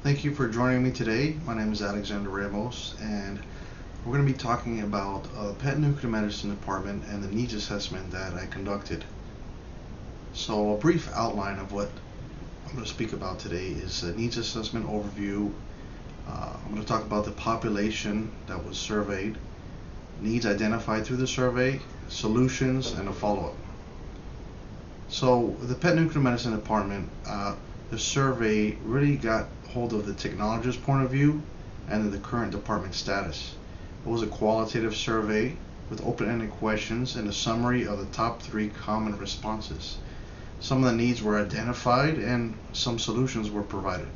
Thank you for joining me today. My name is Alexander Ramos, and we're going to be talking about pet nuclear medicine department and the needs assessment that I conducted. So a brief outline of what I'm going to speak about today is a needs assessment overview. I'm going to talk about the population that was surveyed, needs identified through the survey, solutions, and a follow-up. So the pet nuclear medicine department, the survey really got hold of the technologist point of view and the current department status. It was a qualitative survey with open-ended questions and a summary of the top 3 common responses. Some of the needs were identified and some solutions were provided.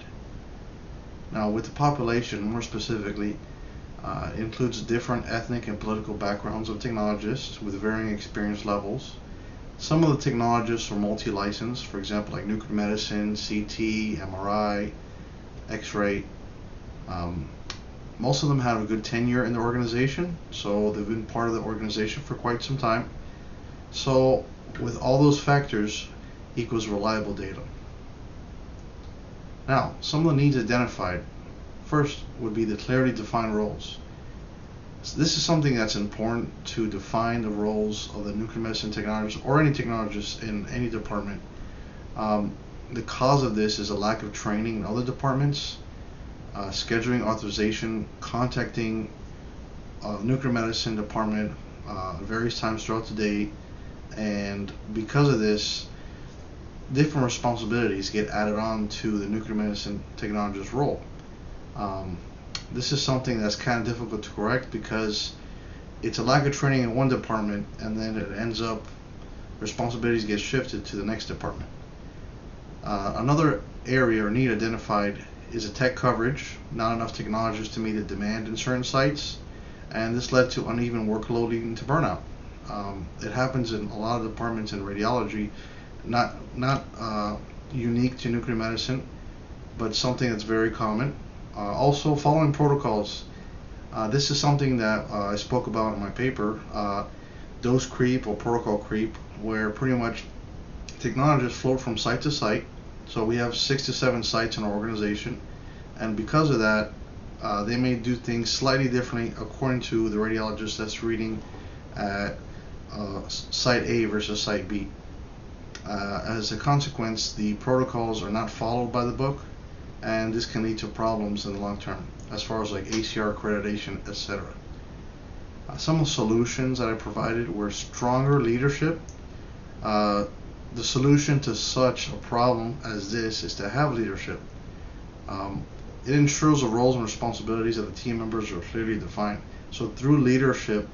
Now, with the population, more specifically, it includes different ethnic and political backgrounds of technologists with varying experience levels. Some of the technologists are multi-licensed, for example, like nuclear medicine, CT, MRI, X-ray. Most of them have a good tenure in the organization, so they've been part of the organization for quite some time. So with all those factors equals reliable data. Now, some of the needs identified. First would be the clearly defined roles. So this is something that's important to define the roles of the nuclear medicine technologist or any technologist in any department. The cause of this is a lack of training in other departments, scheduling authorization, contacting nuclear medicine department various times throughout the day, and because of this, different responsibilities get added on to the nuclear medicine technologist role. This is something that's kind of difficult to correct because it's a lack of training in one department, and then it ends up responsibilities get shifted to the next department. Another area or need identified is a tech coverage, not enough technologists to meet the demand in certain sites, and this led to uneven workload leading to burnout. It happens in a lot of departments in radiology, not unique to nuclear medicine, but something that's very common. Also, following protocols. This is something that I spoke about in my paper, dose creep or protocol creep, where pretty much technologists float from site to site. So we have 6 to 7 sites in our organization, and because of that, they may do things slightly differently according to the radiologist that's reading at site A versus site B. As a consequence, the protocols are not followed by the book, and this can lead to problems in the long term as far as like ACR accreditation, etc. Some of the solutions that I provided were stronger leadership. The solution to such a problem as this is to have leadership. It ensures the roles and responsibilities of the team members are clearly defined. So through leadership,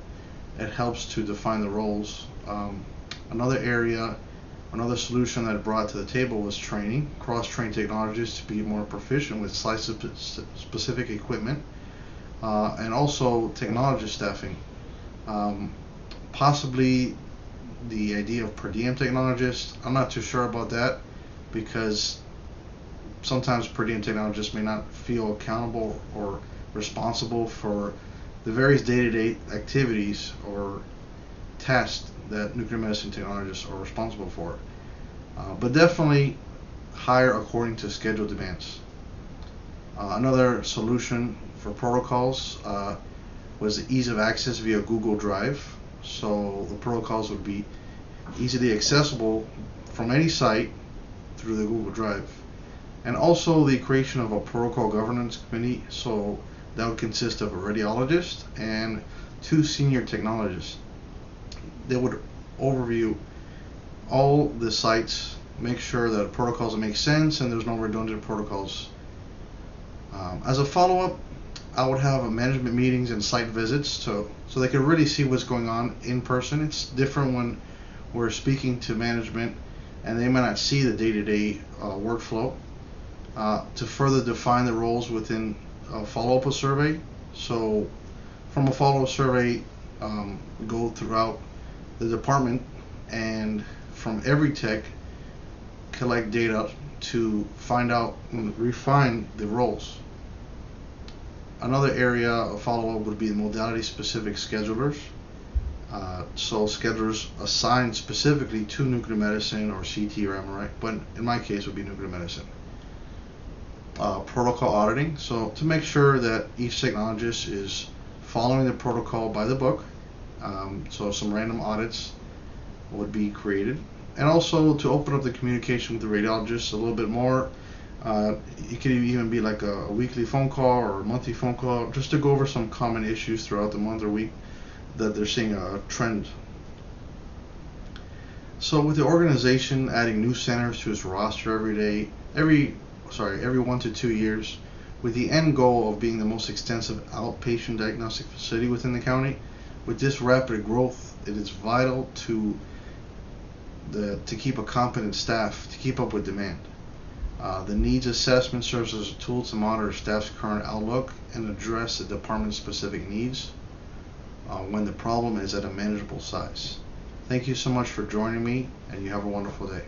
it helps to define the roles. Another solution that I brought to the table was training, cross-train technologists to be more proficient with site-specific equipment, and also technology staffing. Possibly the idea of per diem technologists. I'm not too sure about that because sometimes per diem technologists may not feel accountable or responsible for the various day-to-day activities or tasks that nuclear medicine technologists are responsible for, but definitely hire according to schedule demands. Another solution for protocols was the ease of access via Google Drive. So the protocols would be easily accessible from any site through the Google Drive. And also the creation of a protocol governance committee, so that would consist of a radiologist and 2 senior technologists. They would overview all the sites, make sure that protocols make sense and there's no redundant protocols. As a follow-up, I would have management meetings and site visits so they could really see what's going on in person. It's different when we're speaking to management and they may not see the day-to-day workflow. To further define the roles within a follow-up survey. So from a follow-up survey, go throughout the department and from every tech collect data to find out and refine the roles. Another area of follow-up would be the modality-specific schedulers. So schedulers assigned specifically to nuclear medicine or CT or MRI, but in my case would be nuclear medicine. protocol auditing. So to make sure that each technologist is following the protocol by the book, so some random audits would be created, and also to open up the communication with the radiologist a little bit more. It could even be like a weekly phone call or a monthly phone call, just to go over some common issues throughout the month or week that they're seeing a trend. So with the organization adding new centers to its roster every 1 to 2 years, with the end goal of being the most extensive outpatient diagnostic facility within the county, with this rapid growth, it is vital to keep a competent staff to keep up with demand. The needs assessment serves as a tool to monitor staff's current outlook and address the department's specific needs when the problem is at a manageable size. Thank you so much for joining me, and you have a wonderful day.